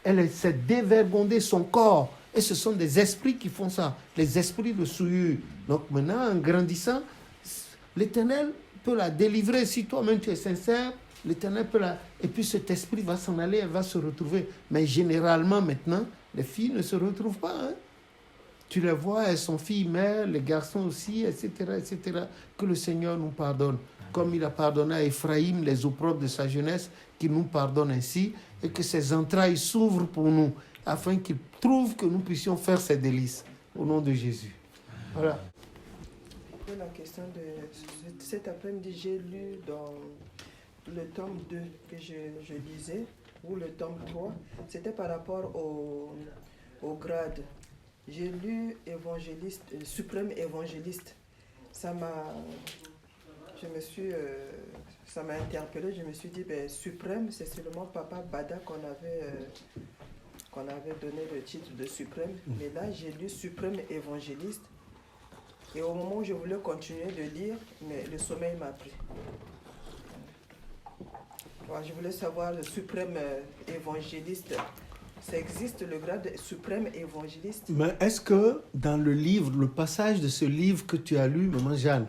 elle essaie de dévergonder son corps. Et ce sont des esprits qui font ça, les esprits de souillure. Donc maintenant, en grandissant, l'Éternel peut la délivrer. Si toi-même tu es sincère, l'Éternel peut la... Et puis cet esprit va s'en aller, elle va se retrouver. Mais généralement maintenant, les filles ne se retrouvent pas. Hein? Tu les vois, elles sont filles, mères, les garçons aussi, etc., etc. Que le Seigneur nous pardonne. Comme il a pardonné à Ephraïm les opprobres de sa jeunesse, qu'il nous pardonne ainsi, et que ses entrailles s'ouvrent pour nous, afin qu'il trouve que nous puissions faire ses délices. Au nom de Jésus. Voilà. La question de cet après-midi, j'ai lu dans le tome 2 que je lisais, ou le tome 3, c'était par rapport au grade. J'ai lu évangéliste, suprême évangéliste. Ça m'a interpellé. Je me suis dit, suprême, c'est seulement Papa Bada qu'on avait donné le titre de suprême. Mais là, j'ai lu suprême évangéliste. Et au moment où je voulais continuer de lire, mais le sommeil m'a pris. Alors, je voulais savoir le suprême évangéliste. Ça existe le grade suprême évangéliste? Mais est-ce que dans le livre, le passage de ce livre que tu as lu, Maman Jeanne,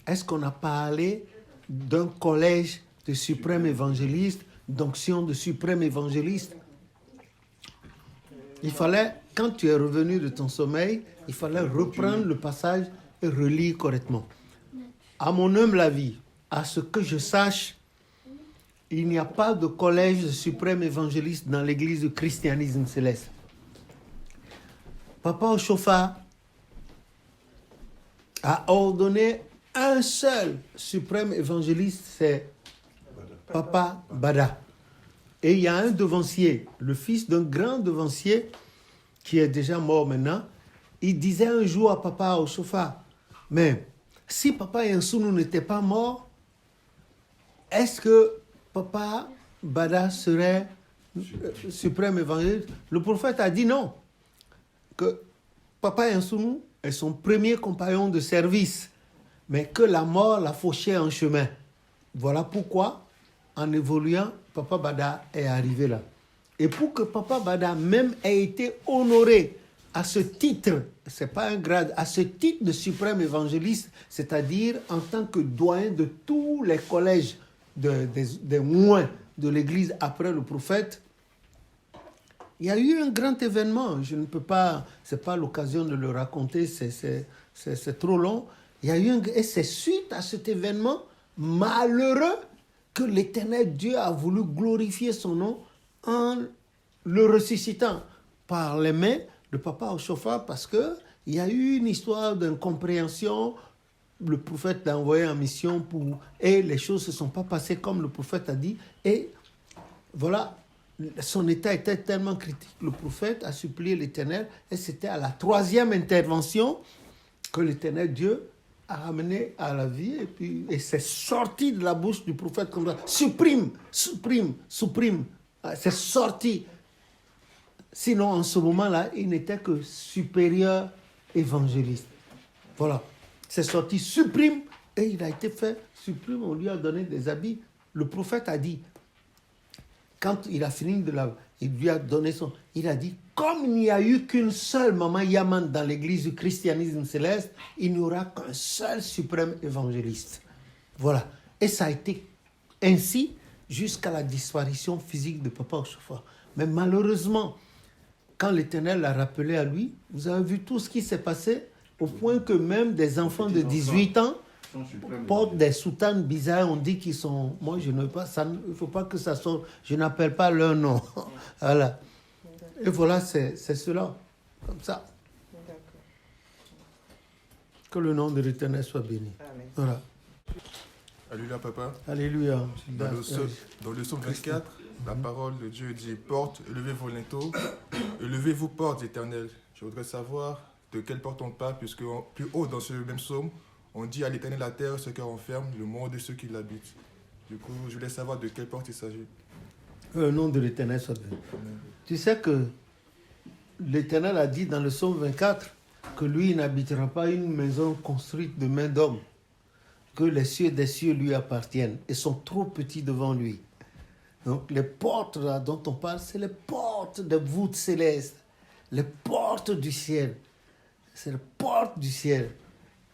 est-ce qu'on a parlé d'un collège de suprême évangéliste, d'onction de suprême évangéliste? Il fallait, quand tu es revenu de ton sommeil, il fallait reprendre le passage et relire correctement. À mon humble avis, à ce que je sache, il n'y a pas de collège de suprême évangéliste dans l'église du christianisme céleste. Papa Oshofa a ordonné un seul suprême évangéliste, c'est Papa Bada. Et il y a un devancier, le fils d'un grand devancier qui est déjà mort maintenant. Il disait un jour à Papa Oshofa, mais si Papa Yansounou n'était pas mort, est-ce que Papa Bada serait suprême évangéliste? Le prophète a dit non, que Papa Yansounou est son premier compagnon de service, mais que la mort l'a fauché en chemin. Voilà pourquoi, en évoluant, Papa Bada est arrivé là. Et pour que Papa Bada même ait été honoré à ce titre, ce n'est pas un grade, à ce titre de suprême évangéliste, c'est-à-dire en tant que doyen de tous les collèges des moines de l'Église après le prophète, il y a eu un grand événement. Je ne peux pas, ce n'est pas l'occasion de le raconter, c'est trop long. Il y a eu et c'est suite à cet événement malheureux que l'Éternel Dieu a voulu glorifier son nom en le ressuscitant par les mains de Papa Oshofa, parce qu'il y a eu une histoire d'incompréhension. Le prophète l'a envoyé en mission et les choses ne se sont pas passées comme le prophète a dit. Et voilà, son état était tellement critique. Le prophète a supplié l'Éternel et c'était à la 3e intervention que l'Éternel Dieu a ramené à la vie et c'est sorti de la bouche du prophète comme ça. Supprime. C'est sorti. Sinon, en ce moment-là, il n'était que supérieur évangéliste. Voilà. C'est sorti, supprime, et il a été fait supprime. On lui a donné des habits. Le prophète a dit, quand il a fini il lui a donné il a dit, comme il n'y a eu qu'une seule Maman Yaman dans l'église du christianisme céleste, il n'y aura qu'un seul suprême évangéliste. Voilà. Et ça a été ainsi jusqu'à la disparition physique de Papa Oshofa. Mais malheureusement, quand l'Éternel l'a rappelé à lui, vous avez vu tout ce qui s'est passé, au point que même des enfants de 18 ans portent des soutanes bizarres. On dit qu'ils sont... Moi, je ne veux pas... Il ne faut pas que ça sorte. Je n'appelle pas leur nom. Voilà. Et voilà, c'est cela. Comme ça. Que le nom de l'Éternel soit béni. Amen. Voilà. Alléluia, papa. Alléluia. Dans le psaume 24, la parole de Dieu dit, porte, élevez-vous linteaux, élevez-vous portes éternelles. Je voudrais savoir de quelle porte on parle, puisque plus haut dans ce même psaume, on dit à l'Éternel la terre, ce qu'elle renferme, le monde de ceux qui l'habitent. Du coup, je voulais savoir de quelle porte il s'agit. Le nom de l'Éternel soit béni. Tu sais que l'Éternel a dit dans le psaume 24 que lui, il n'habitera pas une maison construite de main d'homme, que les cieux des cieux lui appartiennent et sont trop petits devant lui. Donc les portes là, dont on parle, c'est les portes de voûtes célestes, les portes du ciel. C'est les portes du ciel.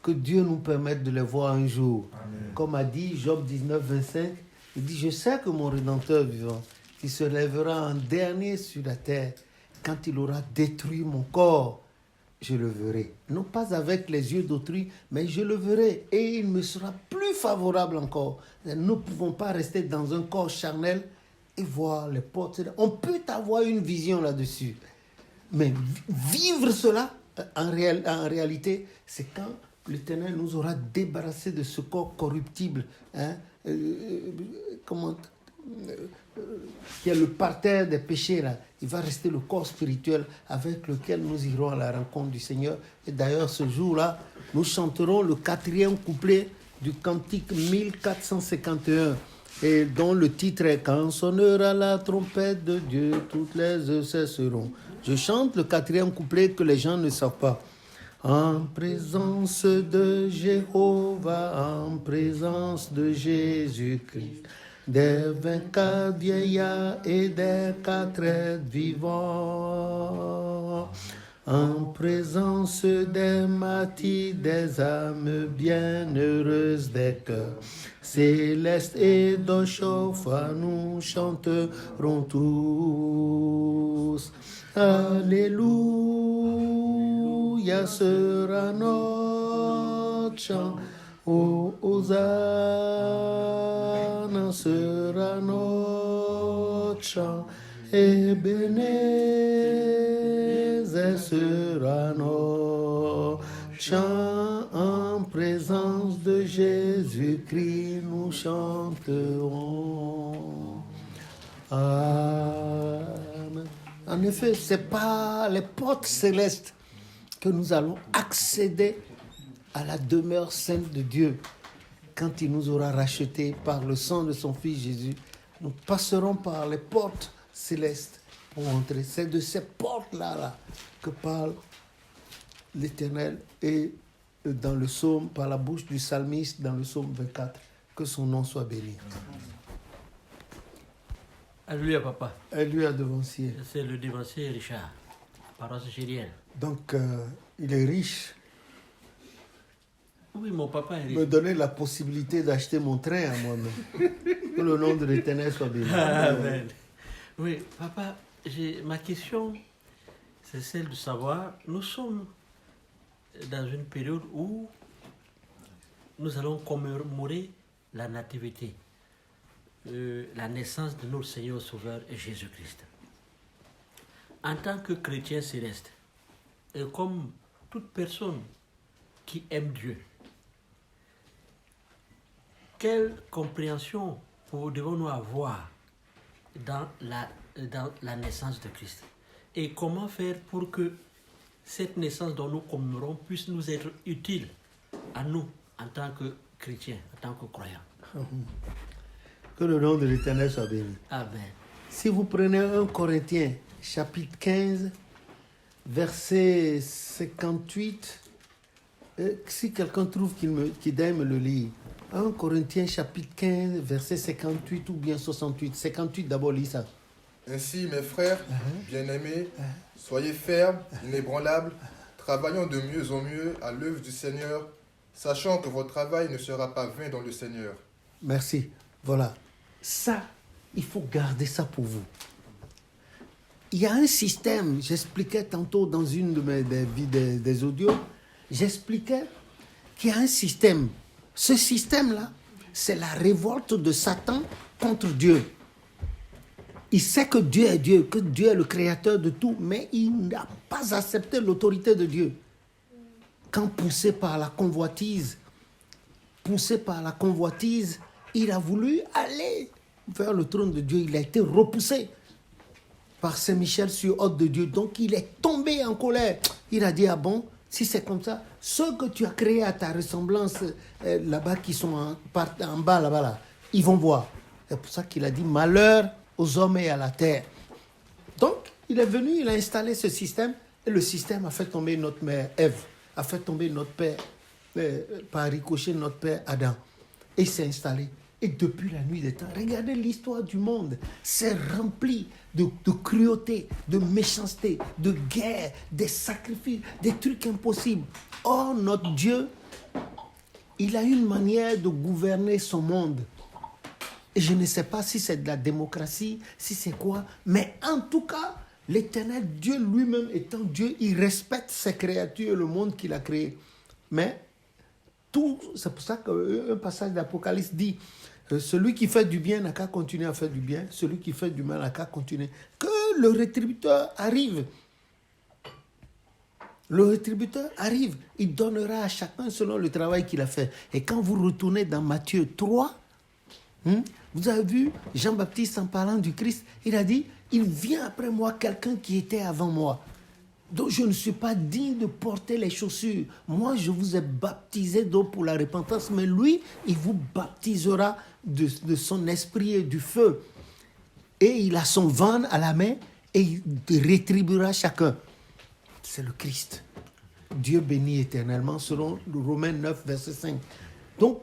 Que Dieu nous permette de les voir un jour. Amen. Comme a dit Job 19, 25, il dit, je sais que mon Rédempteur vivant, qui se lèvera en dernier sur la terre, quand il aura détruit mon corps, je le verrai. Non pas avec les yeux d'autrui, mais je le verrai. Et il me sera plus favorable encore. Nous ne pouvons pas rester dans un corps charnel et voir les portes. On peut avoir une vision là-dessus. Mais vivre cela, en réalité, c'est quand l'Éternel nous aura débarrassé de ce corps corruptible, qui est le parterre des péchés là. Il va rester le corps spirituel avec lequel nous irons à la rencontre du Seigneur. Et d'ailleurs, ce jour-là, nous chanterons le 4e couplet du cantique 1451, et dont le titre est « Quand sonnera la trompette de Dieu, toutes les heures cesseront ». Je chante le 4e couplet que les gens ne savent pas. En présence de Jéhovah, en présence de Jésus-Christ, des 24 vieillards et des 4 êtres vivants, en présence des martyrs, des âmes bienheureuses, des cœurs célestes et d'Oshopha, nous chanterons tous. Alléluia sera notre chant, Hosanna sera notre chant, Ebenezer sera notre chant, en présence de Jésus-Christ nous chanterons. Amen. En effet, ce n'est pas les portes célestes que nous allons accéder à la demeure sainte de Dieu quand il nous aura rachetés par le sang de son Fils Jésus. Nous passerons par les portes célestes pour entrer. C'est de ces portes-là que parle l'Éternel et dans le psaume, par la bouche du psalmiste dans le psaume 24. Que son nom soit béni. Alléluia, papa. Alléluia, devancier. C'est le devancier Richard, paroisse chérienne. Donc, il est riche. Oui, mon papa est riche. Me donner la possibilité d'acheter mon train à moi-même. Que le nom de l'Éternel soit béni. Amen. Oui, papa, ma question, c'est celle de savoir, nous sommes dans une période où nous allons commémorer la nativité, la naissance de notre Seigneur Sauveur Jésus-Christ. En tant que chrétien céleste, et comme toute personne qui aime Dieu, quelle compréhension devons-nous avoir dans la naissance de Christ? Et comment faire pour que cette naissance dont nous commémorons puisse nous être utile à nous en tant que chrétiens, en tant que croyants? Que le nom de l'Éternel soit béni. Amen. Si vous prenez 1 Corinthiens, chapitre 15, verset 58, si quelqu'un trouve qu'il aime le lire, 1 Corinthiens, chapitre 15, verset 58 ou bien 68. 58 d'abord, lis ça. Ainsi, mes frères, bien-aimés, soyez fermes, inébranlables, travaillant de mieux en mieux à l'œuvre du Seigneur, sachant que votre travail ne sera pas vain dans le Seigneur. Merci. Voilà. Ça, il faut garder ça pour vous. Il y a un système, j'expliquais tantôt dans une de mes des audios, j'expliquais qu'il y a un système. Ce système-là, c'est la révolte de Satan contre Dieu. Il sait que Dieu est Dieu, que Dieu est le créateur de tout, mais il n'a pas accepté l'autorité de Dieu. Quand poussé par la convoitise, il a voulu aller vers le trône de Dieu. Il a été repoussé par Saint-Michel sur ordre de Dieu. Donc il est tombé en colère. Il a dit, ah bon, si c'est comme ça, ceux que tu as créés à ta ressemblance, là-bas, qui sont en bas, là-bas, ils vont voir. C'est pour ça qu'il a dit, malheur aux hommes et à la terre. Donc, il est venu, il a installé ce système, et le système a fait tomber notre mère Ève, a fait tomber notre père, par ricochet, notre père Adam. Et il s'est installé. Et depuis la nuit des temps, regardez l'histoire du monde. C'est rempli de cruauté, de méchanceté, de guerre, des sacrifices, des trucs impossibles. Or, notre Dieu, il a une manière de gouverner son monde. Et je ne sais pas si c'est de la démocratie, si c'est quoi. Mais en tout cas, l'Éternel Dieu lui-même étant Dieu, il respecte ses créatures et le monde qu'il a créé. Mais c'est pour ça qu'un passage d'Apocalypse dit, celui qui fait du bien n'a qu'à continuer à faire du bien, celui qui fait du mal n'a qu'à continuer. Que le rétributeur arrive. Le rétributeur arrive, il donnera à chacun selon le travail qu'il a fait. Et quand vous retournez dans Matthieu 3, vous avez vu Jean-Baptiste en parlant du Christ, il a dit, il vient après moi quelqu'un qui était avant moi. Donc je ne suis pas digne de porter les chaussures. Moi, je vous ai baptisé d'eau pour la repentance, mais lui, il vous baptisera de son esprit et du feu. Et il a son van à la main et il rétribuera chacun. C'est le Christ. Dieu béni éternellement, selon Romains 9, verset 5. Donc,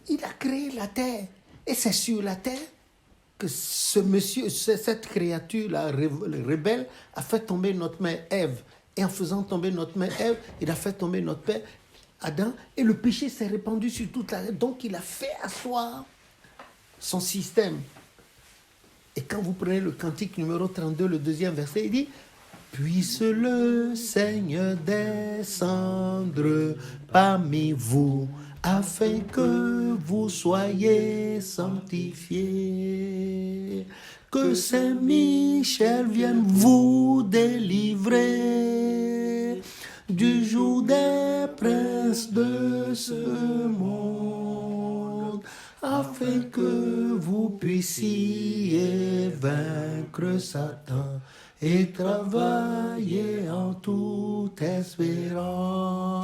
il a créé la terre. Et c'est sur la terre que ce monsieur, cette créature-là, rebelle, a fait tomber notre mère Ève. Et en faisant tomber notre mère Ève, il a fait tomber notre père Adam. Et le péché s'est répandu sur toute la terre. Donc, il a fait asseoir son système. Et quand vous prenez le cantique numéro 32, le deuxième verset, il dit « Puisse le Seigneur descendre parmi vous, afin que vous soyez sanctifiés. Que Saint-Michel vienne vous délivrer du joug des princes de ce monde, afin que vous puissiez vaincre Satan et travailler en toute espérance,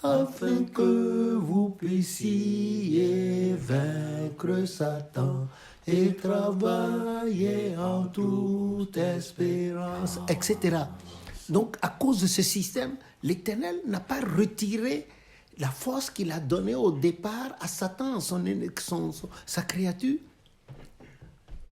afin que vous puissiez vaincre Satan et travailler en toute espérance, etc. Donc, à cause de ce système, l'Éternel n'a pas retiré la force qu'il a donnée au départ à Satan, sa créature,